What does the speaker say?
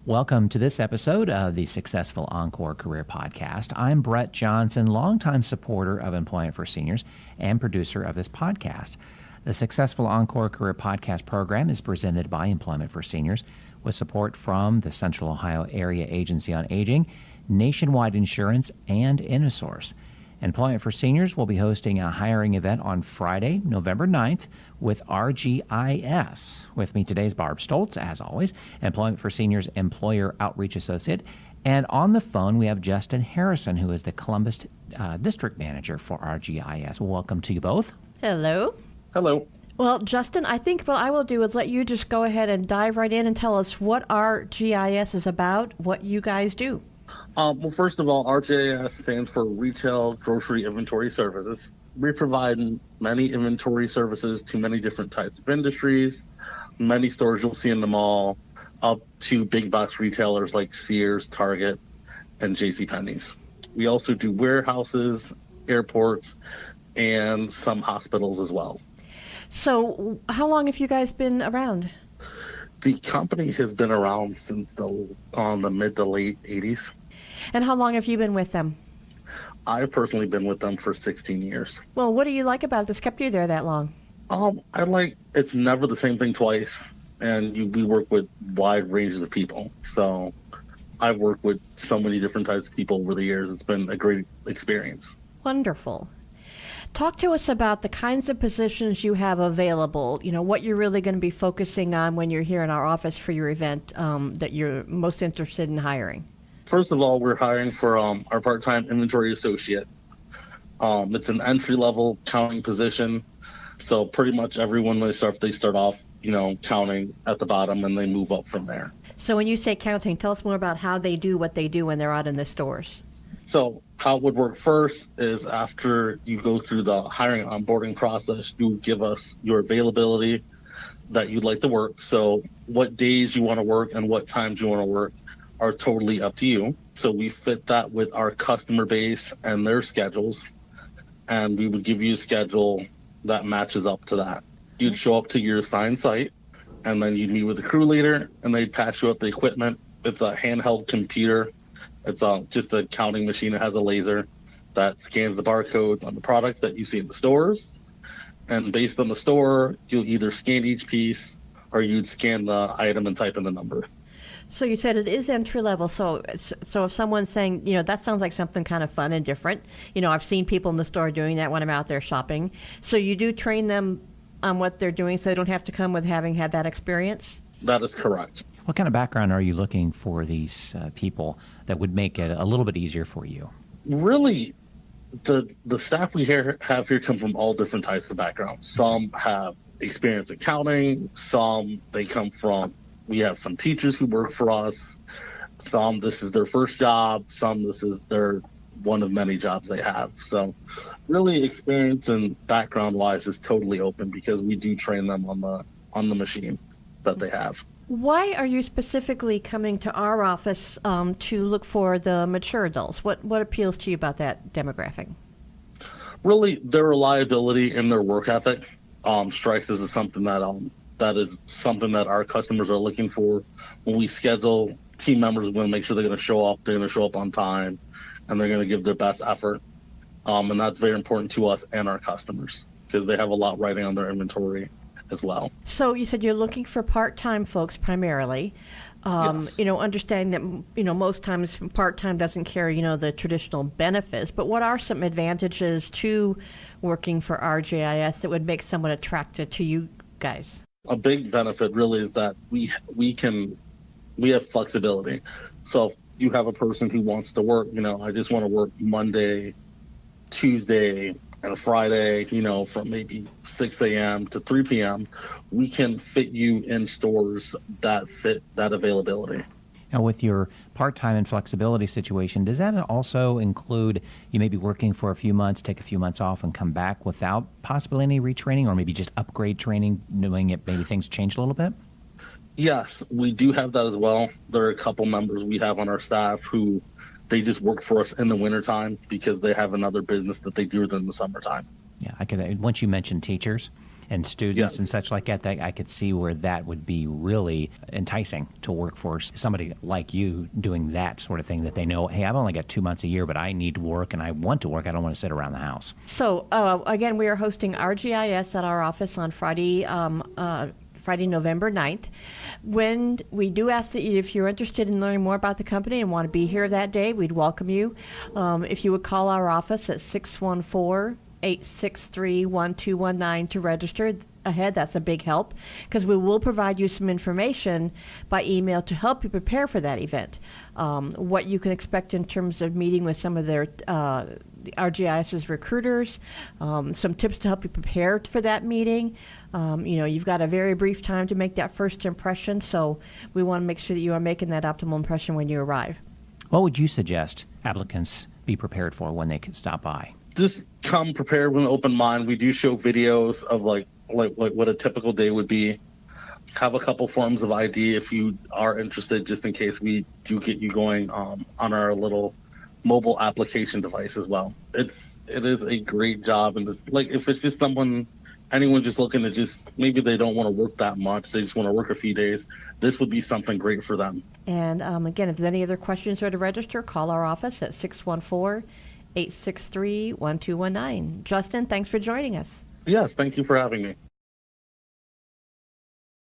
Welcome to this episode of the Successful Encore Career Podcast. I'm Brett Johnson, longtime supporter of Employment for Seniors and producer of this podcast. The Successful Encore Career Podcast program is presented by Employment for Seniors with support from the Central Ohio Area Agency on Aging, Nationwide Insurance, and InnoSource. Employment for Seniors will be hosting a hiring event on Friday, November 9th with RGIS. With me today is Barb Stoltz, as always, Employment for Seniors Employer Outreach Associate. And on the phone, we have Justin Harrison, who is the Columbus District Manager for RGIS. Welcome to you both. Hello. Hello. Well, Justin, I think what I will do is let you just go ahead and dive right in and tell us what RGIS is about, what you guys do. Well, first of all, RGIS stands for Retail Grocery Inventory Services. We provide many inventory services to many different types of industries, many stores you'll see in the mall, up to big box retailers like Sears, Target, and JCPenney's. We also do warehouses, airports, and some hospitals as well. So how long have you guys been around? The company has been around since the mid to late 80s. And how long have you been with them? I've personally been with them for 16 years. Well, what do you like about it that's kept you there that long? I like it's never the same thing twice, and we work with wide ranges of people. So I've worked with so many different types of people over the years. It's been a great experience. Wonderful. Talk to us about the kinds of positions you have available, what you're really going to be focusing on when you're here in our office for your event that you're most interested in hiring. First of all, we're hiring for our part-time inventory associate. It's an entry-level counting position. So pretty much everyone, when they start off, counting at the bottom, and they move up from there. So when you say counting, tell us more about how they do what they do when they're out in the stores. So how it would work first is after you go through the hiring onboarding process, you give us your availability that you'd like to work. So what days you want to work and what times you want to work are totally up to you. So we fit that with our customer base and their schedules, and we would give you a schedule that matches up to that. You'd show up to your assigned site, and then you'd meet with the crew leader, and they'd pass you up the equipment. It's a handheld computer. It's just a counting machine. It has a laser that scans the barcodes on the products that you see in the stores. And based on the store, you'll either scan each piece or you'd scan the item and type in the number. So you said it is entry level. So if someone's saying, that sounds like something kind of fun and different. I've seen people in the store doing that when I'm out there shopping. So you do train them on what they're doing so they don't have to come with having had that experience? That is correct. What kind of background are you looking for these people that would make it a little bit easier for you? Really, the staff we have here come from all different types of backgrounds. Some have experience in accounting. We have some teachers who work for us. Some, this is their first job. Some, this is their one of many jobs they have. So really, experience and background-wise is totally open because we do train them on the machine that they have. Why are you specifically coming to our office to look for the mature adults? What appeals to you about that demographic? Really, their reliability and their work ethic strikes as something that is something that our customers are looking for. When we schedule team members, we want to make sure they're going to show up. They're going to show up on time, and they're going to give their best effort. And that's very important to us and our customers because they have a lot riding on their inventory as well. So you said you're looking for part-time folks primarily. Yes. Understanding that, most times part-time doesn't carry, the traditional benefits, but what are some advantages to working for RGIS that would make someone attracted to you guys? A big benefit really is that we have flexibility. So if you have a person who wants to work, I just want to work Monday, Tuesday, and a Friday, from maybe 6 a.m. to 3 p.m., we can fit you in stores that fit that availability. Now, with your part-time and flexibility situation, does that also include you maybe working for a few months, take a few months off, and come back without possibly any retraining or maybe just upgrade training, knowing it maybe things changed a little bit? Yes, we do have that as well. There are a couple members we have on our staff who they just work for us in the wintertime because they have another business that they do in the summertime. Yeah, once you mentioned teachers, and students Yes. and such like that, I could see where that would be really enticing to work for somebody like you doing that sort of thing that they know, hey, I've only got 2 months a year, but I need to work and I want to work. I don't want to sit around the house. So, again, we are hosting RGIS at our office on Friday, November 9th. When we do ask that if you're interested in learning more about the company and want to be here that day, we'd welcome you. If you would call our office at 614-863-1219 to register ahead, that's a big help, because we will provide you some information by email to help you prepare for that event. What you can expect in terms of meeting with some of their RGIS's recruiters, some tips to help you prepare for that meeting. You've got a very brief time to make that first impression, so we want to make sure that you are making that optimal impression when you arrive. What would you suggest applicants be prepared for when they stop by? Just come prepared with an open mind. We do show videos of like what a typical day would be. Have a couple forms of ID if you are interested, just in case we do get you going on our little mobile application device as well. It is a great job, and if it's just anyone just looking to maybe they don't want to work that much, they just want to work a few days, this would be something great for them. And again, if there's any other questions or to register, call our office at 614-863-1219. Justin, thanks for joining us. Yes, thank you for having me.